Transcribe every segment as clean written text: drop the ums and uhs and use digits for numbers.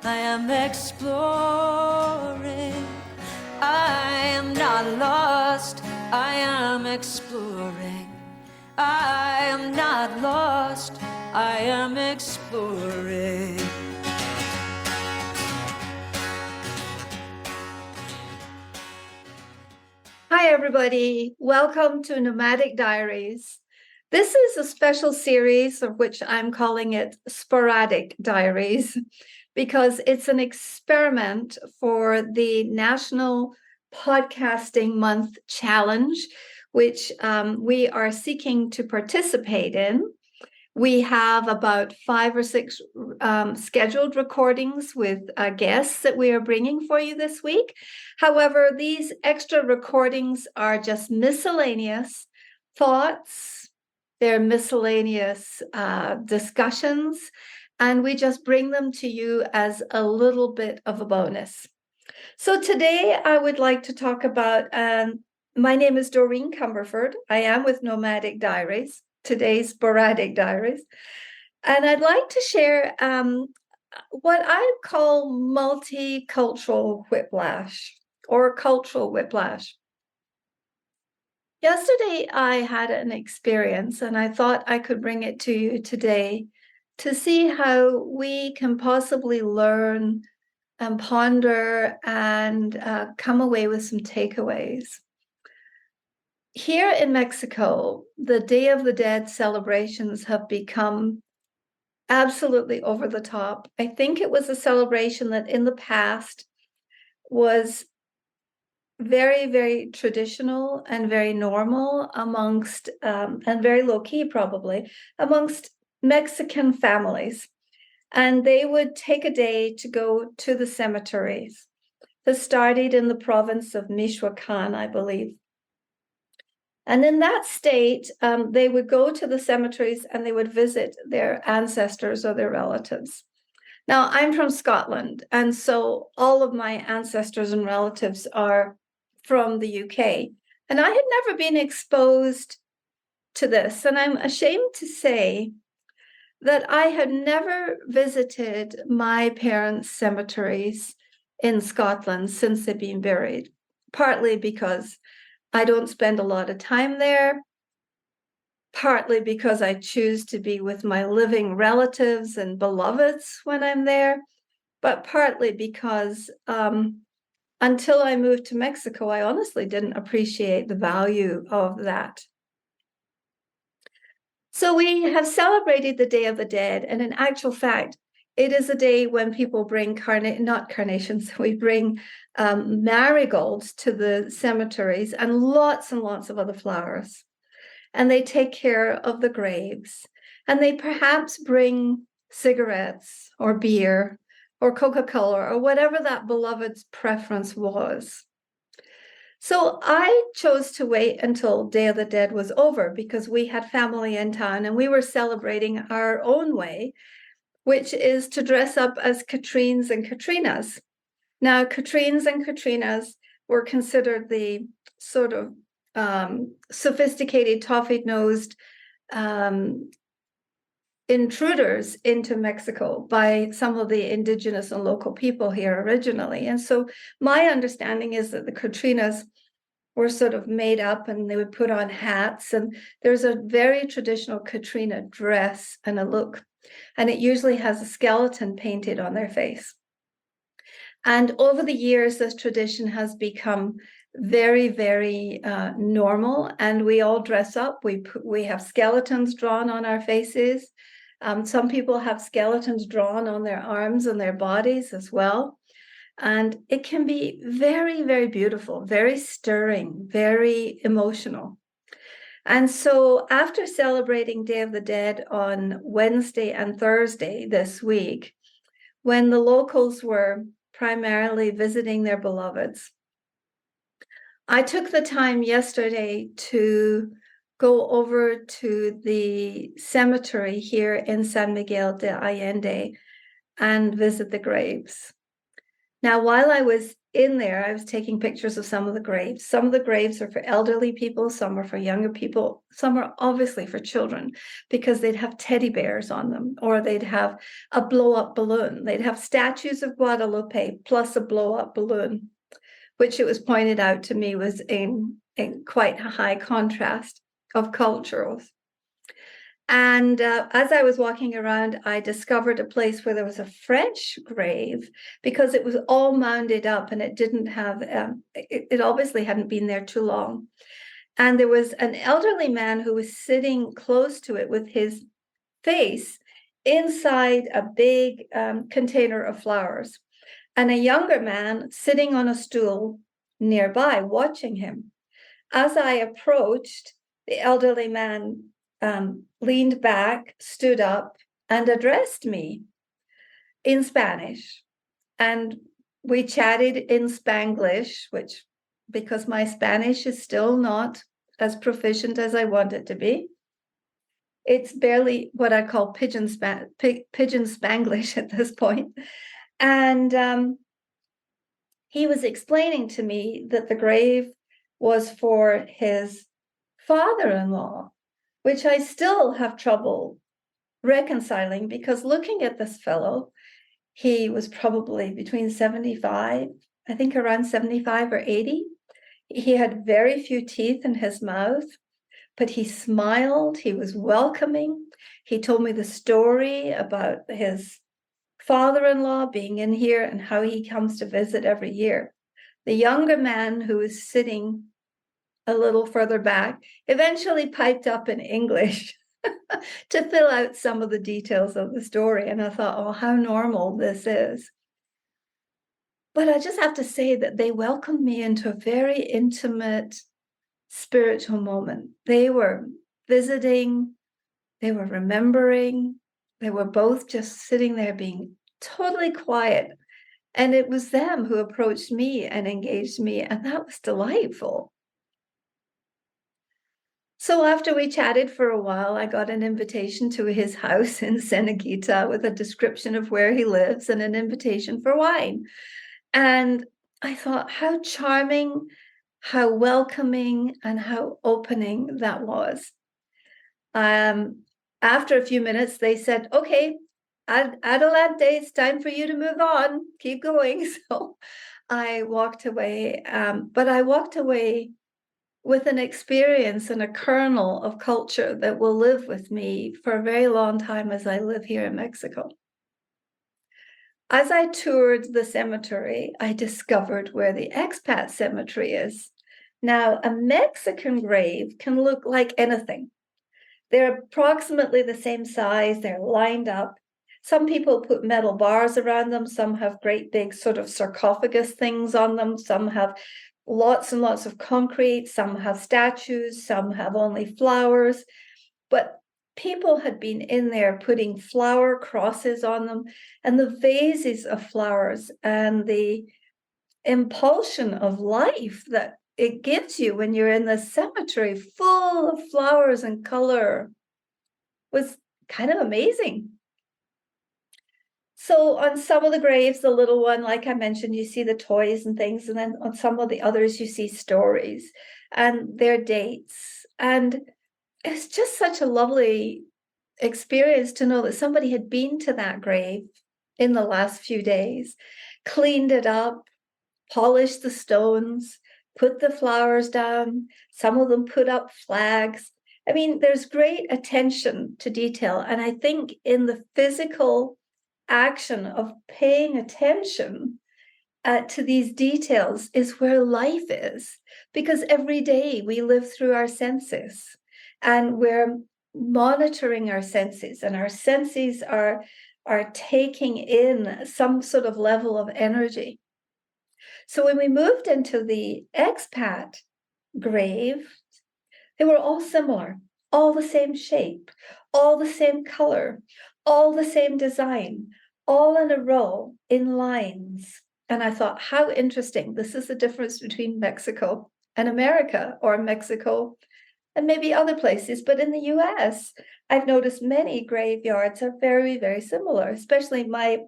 I am exploring. I am not lost, I am exploring. I am not lost, I am exploring. Hi, everybody. Welcome to Nomadic Diaries. This is a special series of which I'm calling it Sporadic Diaries because it's an experiment for the National Podcasting Month Challenge, which we are seeking to participate in. We have about 5 or 6 scheduled recordings with guests that we are bringing for you this week. However, these extra recordings are just miscellaneous thoughts, they're miscellaneous discussions, and we just bring them to you as a little bit of a bonus. So today I would like to talk about, my name is Doreen Cumberford. I am with Nomadic Diaries, today's Sporadic Diaries. And I'd like to share what I call multicultural whiplash or cultural whiplash. Yesterday, I had an experience, and I thought I could bring it to you today to see how we can possibly learn and ponder and come away with some takeaways. Here in Mexico, the Day of the Dead celebrations have become absolutely over the top. I think it was a celebration that in the past was very, very traditional and very normal amongst, and very low-key probably, amongst Mexican families. And they would take a day to go to the cemeteries. This started in the province of Michoacan, I believe. And in that state, they would go to the cemeteries and they would visit their ancestors or their relatives. Now, I'm from Scotland, and so all of my ancestors and relatives are from the UK. And I had never been exposed to this. And I'm ashamed to say that I had never visited my parents' cemeteries in Scotland since they've been buried, partly because I don't spend a lot of time there, partly because I choose to be with my living relatives and beloveds when I'm there, but partly because until I moved to Mexico, I honestly didn't appreciate the value of that. So we have celebrated the Day of the Dead, and in actual fact, it is a day when people bring not carnations, we bring marigolds to the cemeteries and lots of other flowers. And they take care of the graves. And they perhaps bring cigarettes or beer or Coca-Cola or whatever that beloved's preference was. So I chose to wait until Day of the Dead was over because we had family in town and we were celebrating our own way, which is to dress up as Katrines and Katrinas. Now, Katrines and Katrinas were considered the sort of sophisticated, toffee-nosed intruders into Mexico by some of the indigenous and local people here originally. And so my understanding is that the Katrinas were sort of made up and they would put on hats. And there's a very traditional Katrina dress and a look. And it usually has a skeleton painted on their face. And over the years, this tradition has become very, very normal. And we all dress up. We have skeletons drawn on our faces. Some people have skeletons drawn on their arms and their bodies as well. And it can be very, very beautiful, very stirring, very emotional. And so after celebrating Day of the Dead on Wednesday and Thursday this week, when the locals were primarily visiting their beloveds, I took the time yesterday to go over to the cemetery here in San Miguel de Allende and visit the graves. Now, while I was in there, I was taking pictures of some of the graves. Some of the graves are for elderly people, some are for younger people, some are obviously for children, because they'd have teddy bears on them, or they'd have a blow-up balloon. They'd have statues of Guadalupe plus a blow-up balloon, which it was pointed out to me was in quite a high contrast of cultures. And as I was walking around, I discovered a place where there was a French grave, because it was all mounded up and it didn't have, it obviously hadn't been there too long. And there was an elderly man who was sitting close to it with his face inside a big container of flowers, and a younger man sitting on a stool nearby watching him. As I approached, the elderly man leaned back, stood up, and addressed me in Spanish. And we chatted in Spanglish, which, because my Spanish is still not as proficient as I want it to be, it's barely what I call pigeon Spanglish at this point. And he was explaining to me that the grave was for his father-in-law, which I still have trouble reconciling, because looking at this fellow, he was probably between 75, I think around 75 or 80. He had very few teeth in his mouth, but he smiled, he was welcoming. He told me the story about his father-in-law being in here and how he comes to visit every year. The younger man, who was sitting a little further back, eventually piped up in English to fill out some of the details of the story. And I thought, oh, how normal this is. But I just have to say that they welcomed me into a very intimate spiritual moment. They were visiting, they were remembering, they were both just sitting there being totally quiet. And it was them who approached me and engaged me, and that was delightful. So after we chatted for a while, I got an invitation to his house in Senegita with a description of where he lives and an invitation for wine. And I thought, how charming, how welcoming, and how opening that was. After a few minutes, they said, okay, Adelante, it's time for you to move on. Keep going. So I walked away, but I walked away with an experience and a kernel of culture that will live with me for a very long time as I live here in Mexico. As I toured the cemetery, I discovered where the expat cemetery is. Now, a Mexican grave can look like anything. They're approximately the same size, they're lined up. Some people put metal bars around them, some have great big sort of sarcophagus things on them, some have lots and lots of concrete, some have statues, some have only flowers. But people had been in there putting flower crosses on them, and the vases of flowers and the impulsion of life that it gives you when you're in the cemetery full of flowers and color was kind of amazing. So on some of the graves, the little one, like I mentioned, you see the toys and things, and then on some of the others, you see stories and their dates. And it's just such a lovely experience to know that somebody had been to that grave in the last few days, cleaned it up, polished the stones, put the flowers down. Some of them put up flags. I mean, there's great attention to detail. And I think in the physical action of paying attention to these details is where life is, because every day we live through our senses and we're monitoring our senses, and our senses are taking in some sort of level of energy. So when we moved into the expat grave, they were all similar, all the same shape, all the same color, all the same design, all in a row in lines. And I thought, how interesting. This is the difference between Mexico and America, or Mexico and maybe other places. But in the US, I've noticed many graveyards are very, very similar, especially my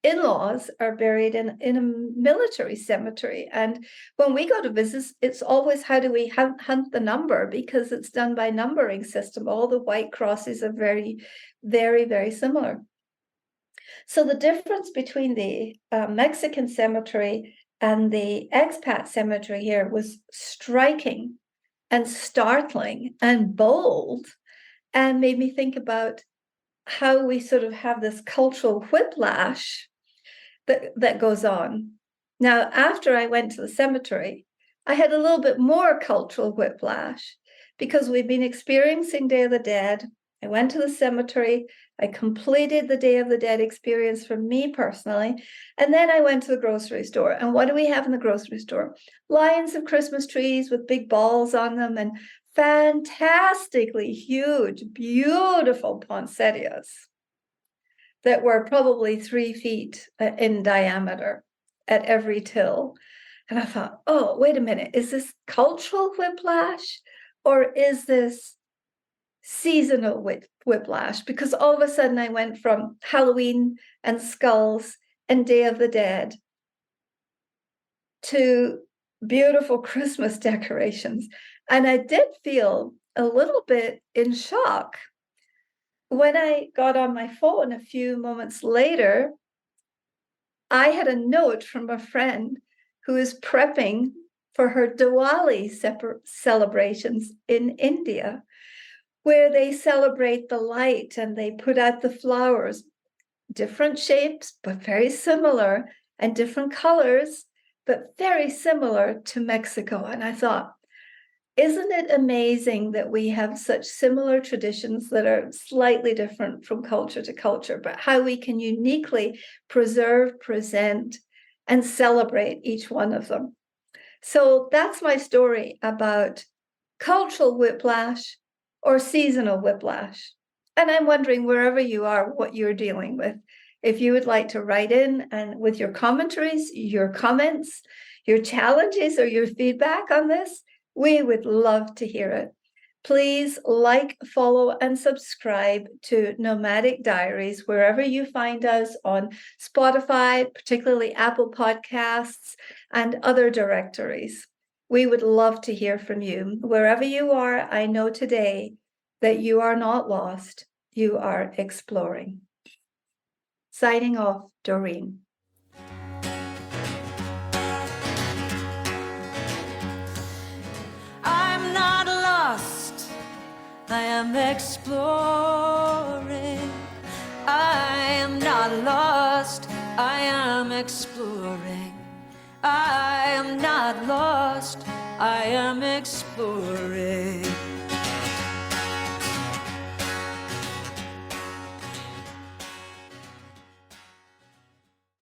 in-laws are buried in a military cemetery. And when we go to visit, it's always how do we hunt the number, because it's done by numbering system. All the white crosses are very, very, very similar. So the difference between the Mexican cemetery and the expat cemetery here was striking and startling and bold, and made me think about how we sort of have this cultural whiplash that goes on. Now, after I went to the cemetery, I had a little bit more cultural whiplash because we've been experiencing Day of the Dead. I went to the cemetery. I completed the Day of the Dead experience for me personally. And then I went to the grocery store. And what do we have in the grocery store? Lines of Christmas trees with big balls on them and fantastically huge, beautiful poinsettias that were probably 3 feet in diameter at every till. And I thought, oh, wait a minute, is this cultural whiplash or is this seasonal whiplash? Because all of a sudden I went from Halloween and skulls and Day of the Dead to beautiful Christmas decorations. And I did feel a little bit in shock when I got on my phone a few moments later. I had a note from a friend who is prepping for her Diwali celebrations in India, where they celebrate the light and they put out the flowers, different shapes, but very similar, and different colors, but very similar to Mexico. And I thought, isn't it amazing that we have such similar traditions that are slightly different from culture to culture, but how we can uniquely preserve, present, and celebrate each one of them? So that's my story about cultural whiplash or seasonal whiplash. And I'm wondering, wherever you are, what you're dealing with. If you would like to write in and with your commentaries, your comments, your challenges, or your feedback on this, we would love to hear it. Please like, follow, and subscribe to Nomadic Diaries wherever you find us on Spotify, particularly Apple Podcasts, and other directories. We would love to hear from you. Wherever you are, I know today that you are not lost, you are exploring. Signing off, Doreen. I'm not lost, I am exploring. I am not lost, I am exploring. I am not lost, I am exploring.